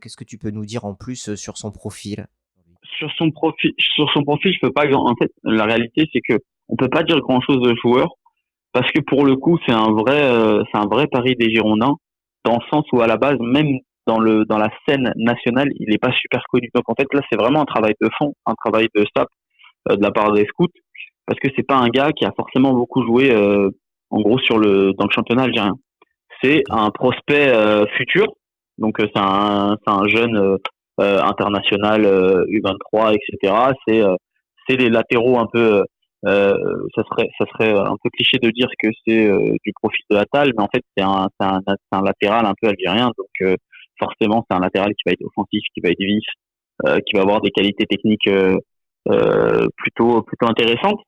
Qu'est-ce que tu peux nous dire en plus, sur son profil? Sur son profil, je peux pas en fait, la réalité, c'est que on peut pas dire grand-chose de joueur parce que pour le coup, c'est un vrai pari des Girondins dans le sens où à la base, même dans la scène nationale, il est pas super connu. Donc en fait, là, c'est vraiment un travail de fond, un travail de staff de la part des scouts parce que c'est pas un gars qui a forcément beaucoup joué en gros dans le championnat algérien. C'est D'accord. un prospect futur, donc c'est un jeune international U23, etc. C'est les latéraux un peu. Ça serait un peu cliché de dire que c'est du profil de Attal, mais en fait c'est un latéral un peu algérien, donc forcément c'est un latéral qui va être offensif, qui va être vif, qui va avoir des qualités techniques plutôt intéressantes.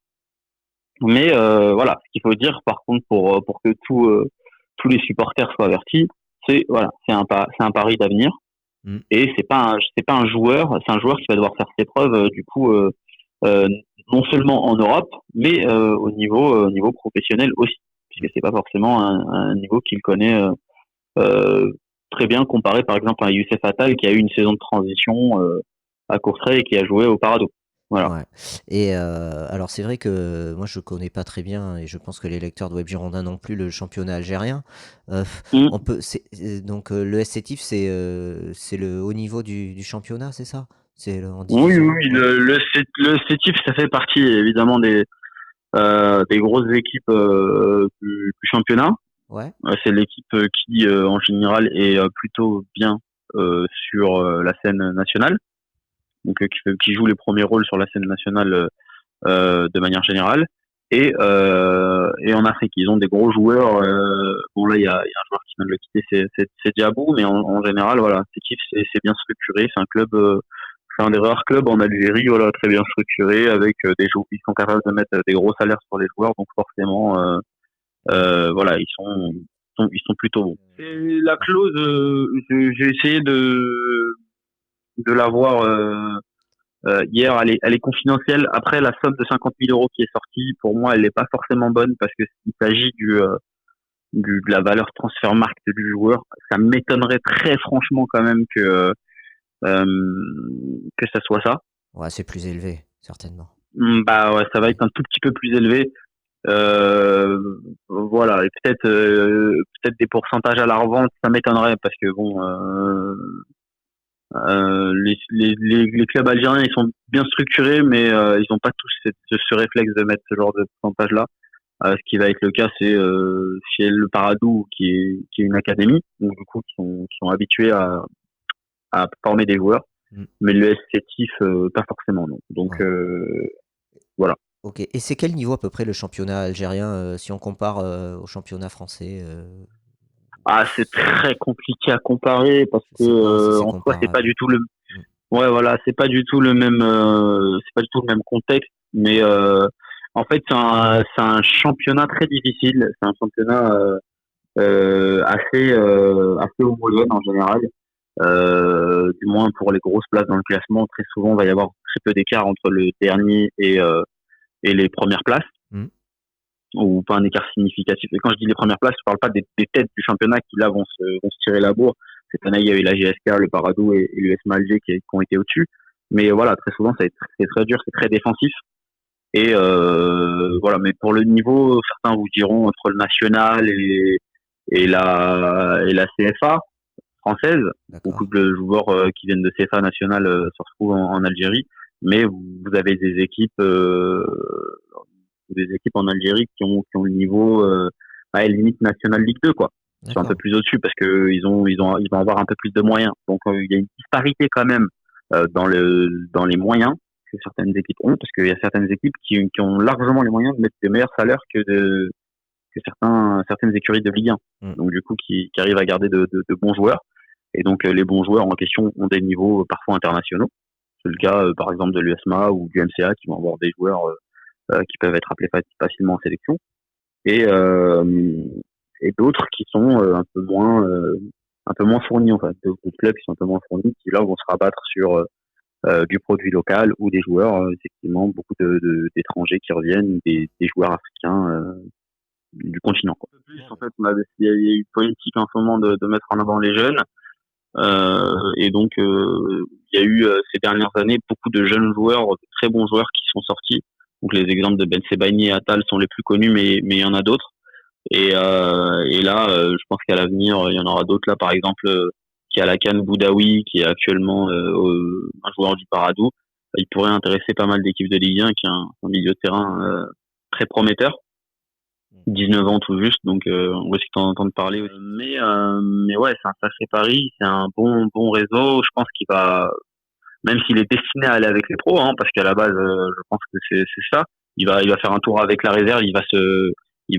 Mais voilà, ce qu'il faut dire par contre pour que tous les supporters soient avertis, c'est voilà, c'est un pari d'avenir Mmh. et c'est pas un joueur, c'est un joueur qui va devoir faire ses preuves du coup euh, non seulement en Europe, mais au niveau professionnel aussi, Mmh. puisque c'est pas forcément un niveau qu'il connaît euh, très bien comparé par exemple à Youssef Attal qui a eu une saison de transition à Courtrai et qui a joué au Parado. Voilà. Ouais. Et alors c'est vrai que moi je connais pas très bien et je pense que les lecteurs de Web Girondin non plus le championnat algérien. Heu, Mm. on peut donc le S Sétif c'est le haut niveau du championnat, c'est ça? C'est le en Oui, division 1? oui, Ouais. le CETIF, ça fait partie évidemment des grosses équipes du championnat. Ouais? C'est l'équipe qui, en général, est plutôt bien sur la scène nationale, donc qui joue les premiers rôles sur la scène nationale de manière générale. Et en Afrique, ils ont des gros joueurs. Bon, là, il y a un joueur qui vient de le quitter, c'est Diabou, mais en général, voilà, cette équipe, c'est bien structuré. C'est un club, c'est un des rares clubs en Algérie, voilà, très bien structuré, avec des joueurs qui sont capables de mettre des gros salaires sur les joueurs, donc forcément, voilà, ils sont plutôt bons. C'est la D'accord. clause, j'ai essayé de l'avoir hier, elle est confidentielle. Après, la somme de 50 000 euros qui est sortie, pour moi, elle n'est pas forcément bonne parce qu'il s'agit de la valeur transfert marque du joueur. Ça m'étonnerait très franchement quand même que ça soit ça. Ouais, c'est plus élevé, certainement. Bah ouais, ça va Ouais. être un tout petit peu plus élevé. Voilà, et peut-être des pourcentages à la revente, ça m'étonnerait parce que bon, les clubs algériens ils sont bien structurés, mais ils n'ont pas tous ce réflexe de mettre ce genre de pourcentage-là. Ce qui va être le cas, c'est chez le Paradou, qui est une académie, donc du coup qui sont habitués à former des joueurs, Mmh. mais le SCTIF pas forcément non. Donc Ouais. voilà. OK, et c'est quel niveau à peu près le championnat algérien, si on compare, au championnat français, Ah, c'est très compliqué à comparer parce je que sais pas si c'est en soi c'est pas comparable. du tout le Mmh. ouais voilà, c'est pas du tout le même contexte, mais en fait c'est un championnat très difficile, c'est un championnat assez homogène en général. Du moins pour les grosses places dans le classement, très souvent il va y avoir très peu d'écart entre le dernier et les premières places, Mmh. ou pas un écart significatif. Et quand je dis les premières places, je parle pas des têtes du championnat qui là vont se tirer la bourre. Cette année, il y a eu la GSK, le Paradou et l'US Alger qui ont été au-dessus. Mais voilà, très souvent, c'est très dur, c'est très défensif. Et voilà, mais pour le niveau, certains vous diront entre le national et la CFA française. Beaucoup D'accord. de joueurs qui viennent de CFA nationale se retrouvent en Algérie, mais vous avez des équipes en Algérie qui ont le niveau à la limite national Ligue 2 quoi. Ils sont un peu D'accord. plus au-dessus parce que ils vont avoir un peu plus de moyens. Donc il y a une disparité quand même dans les moyens que certaines équipes ont, parce qu'il y a certaines équipes qui ont largement les moyens de mettre des meilleurs salaires que certaines écuries de Ligue 1. Mmh. Donc du coup qui arrivent à garder de bons joueurs. Et donc les bons joueurs en question ont des niveaux parfois internationaux. C'est le cas par exemple de l'USMA ou du MCA qui vont avoir des joueurs qui peuvent être appelés facilement en sélection. Et, et d'autres qui sont un peu moins fournis, en fait, d'autres clubs qui sont un peu moins fournis, qui là vont se rabattre sur du produit local ou des joueurs, effectivement, beaucoup d'étrangers qui reviennent, des joueurs africains du continent. Quoi. En plus, en Bon, bah, fait, il y a eu une politique en ce moment de mettre en avant les jeunes. Et donc, il y a eu ces dernières années beaucoup de jeunes joueurs, de très bons joueurs qui sont sortis. Donc les exemples de Ben Sebaini et Attal sont les plus connus, mais il y en a d'autres. Et là, je pense qu'à l'avenir, il y en aura d'autres. Là, par exemple, qui a la Cannes Boudaoui, qui est actuellement un joueur du Paradou. Il pourrait intéresser pas mal d'équipes de Ligue 1, qui est un milieu de terrain très prometteur. 19 ans tout juste, donc on risque d'en entendre parler aussi. Mais ouais, c'est un sacré pari, c'est un bon réseau. Je pense qu'il va, même s'il est destiné à aller avec les pros, hein, parce qu'à la base, je pense que c'est ça. Il va faire un tour avec la réserve, il va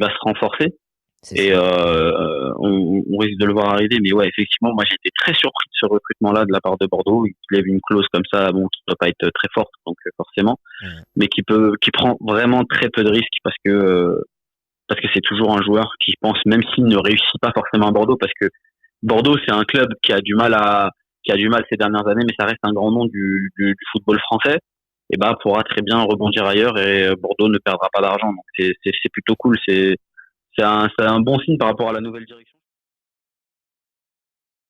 se renforcer. C'est Et ça. on risque de le voir arriver. Mais ouais, effectivement, moi j'ai été très surpris de ce recrutement-là de la part de Bordeaux. Il lève une clause comme ça, bon, qui ne doit pas être très forte, donc forcément, Ouais. mais qui prend vraiment très peu de risques parce que c'est toujours un joueur qui pense, même s'il ne réussit pas forcément à Bordeaux, parce que Bordeaux c'est un club qui a du mal ces dernières années, mais ça reste un grand nom du football français. Et bah pourra très bien rebondir ailleurs et Bordeaux ne perdra pas d'argent. Donc c'est plutôt cool. C'est un bon signe par rapport à la nouvelle direction.